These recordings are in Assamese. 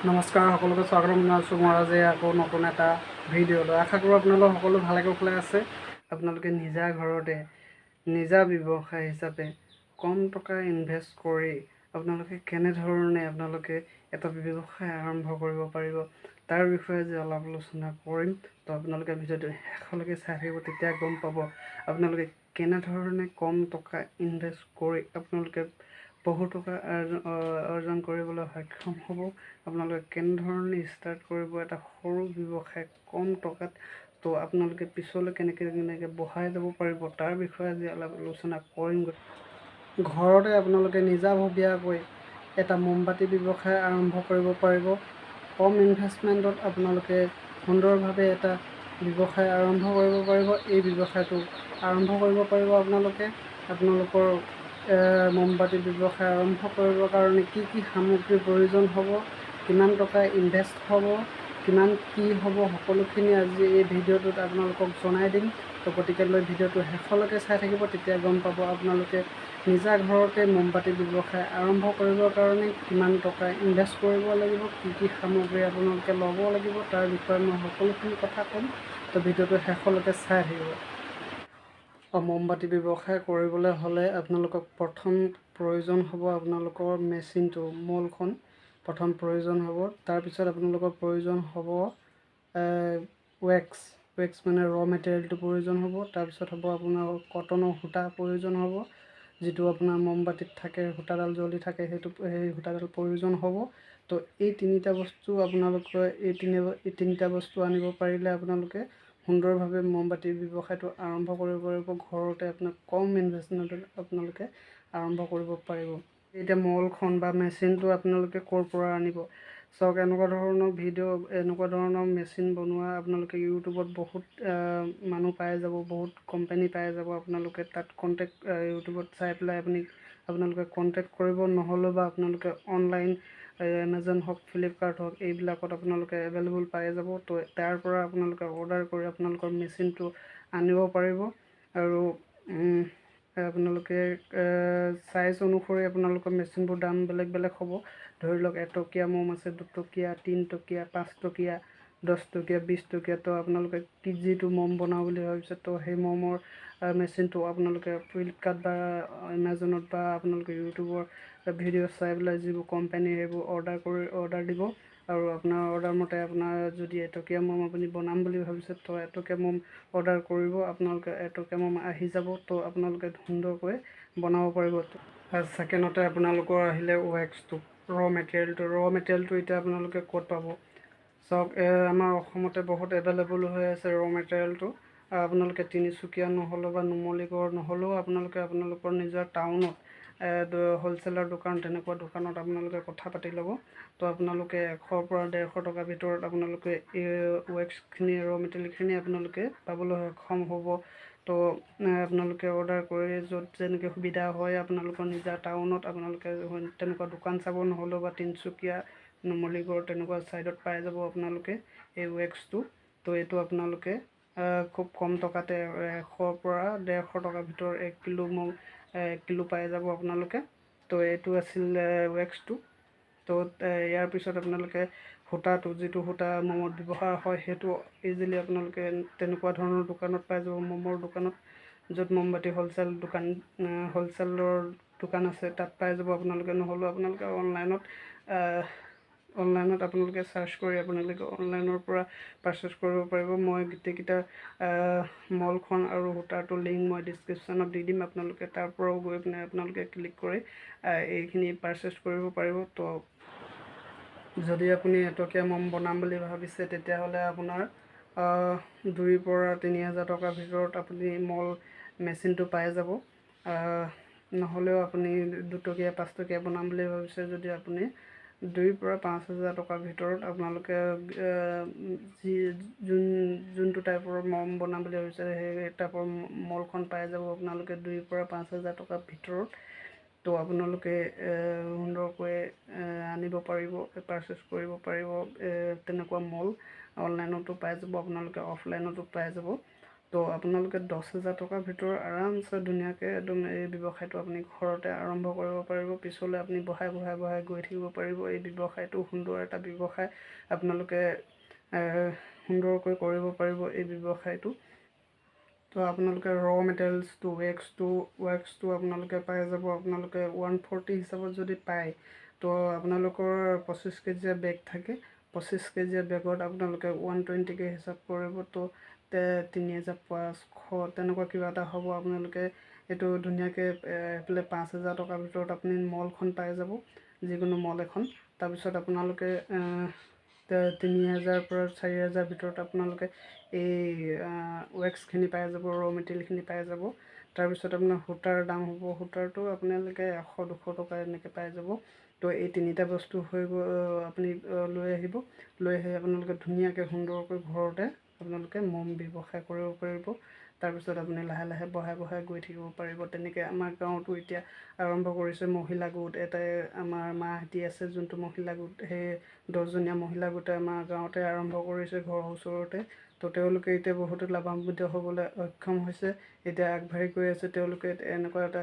নমস্কাৰ সকলোকে স্বাগতম জনাইছোঁ মই আজি আকৌ নতুন এটা ভিডিঅ' লৈ আশা কৰোঁ আপোনালোক সকলো ভালে কুশলে আছে। আপোনালোকে নিজা ঘৰতে নিজা ব্যৱসায় হিচাপে কম টকা ইনভেষ্ট কৰি আপোনালোকে কেনেধৰণে আপোনালোকে এটা ব্যৱসায় আৰম্ভ কৰিব পাৰিব তাৰ বিষয়ে আজি অলপ আলোচনা কৰিম। তো আপোনালোকে ভিডিঅ'টো শেষলৈকে চাই থাকিব, তেতিয়া গম পাব আপোনালোকে কেনেধৰণে কম টকা ইনভেষ্ট কৰি আপোনালোকে বহু টকা অৰ্জন কৰিবলৈ সক্ষম হ'ব। আপোনালোকে কেনেধৰণে ষ্টাৰ্ট কৰিব এটা সৰু ব্যৱসায় কম টকাত, তো আপোনালোকে পিছলৈ কেনেকৈ বঢ়াই যাব পাৰিব তাৰ বিষয়ে আজি অলপ আলোচনা কৰিমগৈ। ঘৰতে আপোনালোকে নিজাববীয়াকৈ এটা মমবাতি ব্যৱসায় আৰম্ভ কৰিব পাৰিব। কম ইনভেষ্টমেণ্টত আপোনালোকে সুন্দৰভাৱে এটা ব্যৱসায় আৰম্ভ কৰিব পাৰিব। এই ব্যৱসায়টো আৰম্ভ কৰিব পাৰিব আপোনালোকৰ মমবাতি ব্যৱসায় আৰম্ভ কৰিবৰ কাৰণে কি সামগ্ৰীৰ প্ৰয়োজন হ'ব, কিমান টকা ইনভেষ্ট হ'ব, কিমান কি হ'ব, সকলোখিনি আজি এই ভিডিঅ'টোত আপোনালোকক জনাই দিম। তো গতিকে ভিডিঅ'টো শেষলৈকে চাই থাকিব, তেতিয়া গম পাব আপোনালোকে নিজা ঘৰতে মমবাতি ব্যৱসায় আৰম্ভ কৰিবৰ কাৰণে কিমান টকা ইনভেষ্ট কৰিব লাগিব, কি সামগ্ৰী আপোনালোকে ল'ব লাগিব তাৰ বিষয়ে মই সকলোখিনি কথা ক'ম। তো ভিডিঅ'টো শেষলৈকে চাই থাকিব। মমবাতি ব্যৱসায় কৰিবলৈ হ'লে আপোনালোকক প্ৰথম প্ৰয়োজন হ'ব আপোনালোকৰ মেচিনটো, মলখন প্ৰথম প্ৰয়োজন হ'ব। তাৰপিছত আপোনালোকৰ প্ৰয়োজন হ'ব ৱেক্স মানে ৰ' মেটেৰিয়েলটো প্ৰয়োজন হ'ব। তাৰপিছত হ'ব আপোনাৰ কটনৰ সূতা প্ৰয়োজন হ'ব, যিটো আপোনাৰ মমবাতিত থাকে, সূতাডাল জ্বলি থাকে, সেই সূতাডাল প্ৰয়োজন হ'ব। তো এই তিনিটা বস্তু আপোনালোকে এই তিনিটা বস্তু আনিব পাৰিলে আপোনালোকে সুন্দৰভাৱে মমবাতিৰ ব্যৱসায়টো আৰম্ভ কৰিব পাৰিব। ঘৰতে আপোনাক কম ইনভেষ্টমেণ্টত আপোনালোকে আৰম্ভ কৰিব পাৰিব। এতিয়া মলখন বা মেচিনটো আপোনালোকে ক'ৰ পৰা আনিব চাওক। এনেকুৱা ধৰণৰ মেচিন বনোৱা আপোনালোকে ইউটিউবত বহুত মানুহ পাই যাব, বহুত কোম্পানী পাই যাব। আপোনালোকে তাত ইউটিউবত চাই পেলাই আপোনালোকে কণ্টেক্ট কৰিব, নহ'লেও বা আপোনালোকে অনলাইন এমাজন হওক, ফ্লিপকাৰ্ট হওক, এইবিলাকত আপোনালোকে এভেইলেবল পাই যাব। তো তাৰ পৰা আপোনালোকে অৰ্ডাৰ কৰি আপোনালোকৰ মেচিনটো আনিব পাৰিব। আৰু আপোনালোকে চাইজ অনুসৰি আপোনালোকৰ মেচিনবোৰ দাম বেলেগ বেলেগ হ'ব। ধৰি লওক 1 টকীয়া মম আছে, 2 টকীয়া, 3 টকীয়া, 5 টকীয়া, 10 টকীয়া, 20 টকীয়া। তো আপোনালোকে যিটো মম বনাওঁ বুলি ভাবিছে, তো সেই মমৰ মেচিনটো আপোনালোকে ফ্লিপকাৰ্ট বা এমাজনত বা আপোনালোকে ইউটিউবৰ ভিডিঅ' চাই পেলাই যিবোৰ কোম্পানী সেইবোৰ অৰ্ডাৰ দিব। আৰু আপোনাৰ অৰ্ডাৰ মতে আপোনাৰ যদি 1 টকীয়া মম আপুনি বনাম বুলি ভাবিছে, তো 1 টকীয়া মম অৰ্ডাৰ কৰিব, আপোনালোকে 1 টকীয়া মম আহি যাব। তো আপোনালোকে সুন্দৰকৈ বনাব পাৰিব। ছেকেণ্ডতে আপোনালোকৰ আহিলে ৱেক্সটো, ৰ' মেটেৰিয়েলটো এতিয়া আপোনালোকে ক'ত পাব চাওক। আমাৰ অসমতে বহুত এভেইলেবল হৈ আছে ৰ' মেটেৰিয়েলটো। আপোনালোকে তিনিচুকীয়া নহ'লেও বা নুমলীগড় নহ'লেও আপোনালোকৰ নিজৰ টাউনত হ'লচেলাৰ দোকান, তেনেকুৱা দোকানত আপোনালোকে কথা পাতি ল'ব। তো আপোনালোকে 100 পৰা 150 টকাৰ ভিতৰত আপোনালোকে এই ৱেক্সখিনি, ৰ' মেটেৰিয়েলখিনি আপোনালোকে পাবলৈ সক্ষম হ'ব। তো আপোনালোকে অৰ্ডাৰ কৰি য'ত যেনেকৈ সুবিধা হয় আপোনালোকৰ নিজা টাউনত আপোনালোকে তেনেকুৱা দোকান চাব, নহ'লেও বা তিনিচুকীয়া, নুমলীগড় তেনেকুৱা ছাইডত পাই যাব আপোনালোকে এই ৱেক্সটো। তো এইটো আপোনালোকে খুব কম টকাতে 100 পৰা 150 টকাৰ ভিতৰত 1 কিলো পাই যাব আপোনালোকে। তো এইটো আছিল ৱেক্সটো। তো ইয়াৰ পিছত আপোনালোকে সূতাটো, যিটো সূতা মমত ব্যৱহাৰ হয়, সেইটো ইজিলি আপোনালোকে তেনেকুৱা ধৰণৰ দোকানত পাই যাব, মমৰ দোকানত, য'ত মমবাতি হ'লচেলৰ দোকান আছে তাত পাই যাব আপোনালোকে। নহ'লেও আপোনালোকে অনলাইনত আপোনালোকে চাৰ্চ কৰি আপোনালোকে অনলাইনৰ পৰা পাৰচেছ কৰিব পাৰিব। মই গোটেইকেইটা মলখন আৰু সূতাটোৰ লিংক মই ডিছক্ৰিপশ্যনত দি দিম। আপোনালোকে তাৰ পৰাও গৈ পিনে আপোনালোকে ক্লিক কৰি এইখিনি পাৰচেছ কৰিব পাৰিব। তো যদি আপুনি 1 টকীয়া মম বনাম বুলি ভাবিছে, তেতিয়াহ'লে আপোনাৰ 2 পৰা 3,000 টকাৰ ভিতৰত আপুনি মেচিনটো পাই যাব। নহ'লেও আপুনি 2 টকীয়া, 5 টকীয়া বনাম বুলি ভাবিছে যদি আপুনি 2 পৰা 5,000 টকাৰ ভিতৰত আপোনালোকে যোনটো টাইপৰ মম বনাম বুলি ভাবিছে সেই টাইপৰ মলখন পাই যাব আপোনালোকে 2 পৰা 5,000 টকাৰ ভিতৰত। তো আপোনালোকে সুন্দৰকৈ আনিব পাৰিব, পাৰচেছ কৰিব পাৰিব। তেনেকুৱা মল অনলাইনতো পাই যাব, আপোনালোকে অফলাইনতো পাই যাব। তো আপোনালোকে 10,000 টকাৰ ভিতৰত আৰামছে ধুনীয়াকৈ একদম এই ব্যৱসায়টো আপুনি ঘৰতে আৰম্ভ কৰিব পাৰিব। পিছলৈ আপুনি বঢ়াই গৈ থাকিব পাৰিব। এই ব্যৱসায়টো সুন্দৰ এটা ব্যৱসায়, আপোনালোকে সুন্দৰকৈ কৰিব পাৰিব এই ব্যৱসায়টো। তো আপোনালোকে মেটেৰিয়েলছটো ৱেক্সটো আপোনালোকে পাই যাব। আপোনালোকে 140 হিচাপত যদি পায়, তো আপোনালোকৰ 25 কেজিয়া বেগ থাকে, 25 কেজিয়া বেগত আপোনালোকে 120কৈ হিচাপ কৰিব। তো 3,500 তেনেকুৱা কিবা এটা হ'ব। আপোনালোকে এইটো ধুনীয়াকৈ এইফালে 5,000 টকাৰ ভিতৰত আপুনি মলখন পাই যাব, যিকোনো মল এখন। তাৰপিছত আপোনালোকে 3,000 পৰা 4,000 ভিতৰত আপোনালোকে এই ৱেক্সখিনি পাই যাব, মেটেৰিয়েলখিনি পাই যাব। তাৰপিছত আপোনাৰ সূতাৰ দাম হ'ব, সূতাৰটো আপোনালোকে 100-200 টকা এনেকৈ পাই যাব। তো এই তিনিটা বস্তু হৈ গ'ল, আপুনি লৈ আহিব। লৈ আহি আপোনালোকে ধুনীয়াকৈ সুন্দৰকৈ ঘৰতে আপোনালোকে মম ব্যৱসায় কৰিব পাৰিব। তাৰপিছত আপুনি লাহে লাহে বঢ়াই গৈ থাকিব পাৰিব। তেনেকৈ আমাৰ গাঁৱতো এতিয়া আৰম্ভ কৰিছে মহিলা গোট এটাই। আমাৰ মাহঁতি আছে যোনটো মহিলা গোট, সেই 10জনীয়া মহিলা গোটে আমাৰ গাঁৱতে আৰম্ভ কৰিছে, ঘৰৰ ওচৰতে। তো তেওঁলোকে এতিয়া বহুতো লাভান্বিত হ'বলৈ সক্ষম হৈছে, এতিয়া আগবাঢ়ি গৈ আছে। তেওঁলোকে এনেকুৱা এটা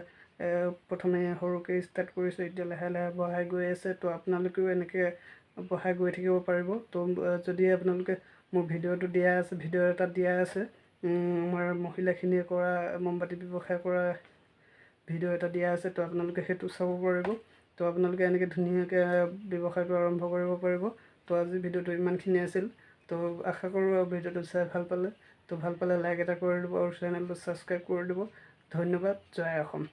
প্ৰথমে সৰুকৈ ষ্টাৰ্ট কৰিছে, এতিয়া লাহে লাহে বঢ়াই গৈ আছে। তো আপোনালোকেও এনেকৈ বঢ়াই গৈ থাকিব পাৰিব। তো যদি আপোনালোকে মোৰ ভিডিঅ'টো ভিডিঅ' এটা দিয়া আছে, আমাৰ মহিলাখিনিয়ে কৰা মমবাতি ব্যৱসায় কৰা ভিডিঅ' এটা দিয়া আছে। তো আপোনালোকে সেইটো চাব পাৰিব। তো আপোনালোকে এনেকৈ ধুনীয়াকৈ ব্যৱসায়টো আৰম্ভ কৰিব পাৰিব। তো আজি ভিডিঅ'টো ইমানখিনি আছিল। তো আশা কৰোঁ ভিডিঅ'টো চাই ভাল পালে। তো ভাল পালে লাইক এটা কৰি দিব আৰু চেনেলটো ছাবস্ক্ৰাইব কৰি দিব। ধন্যবাদ। জয় অসম।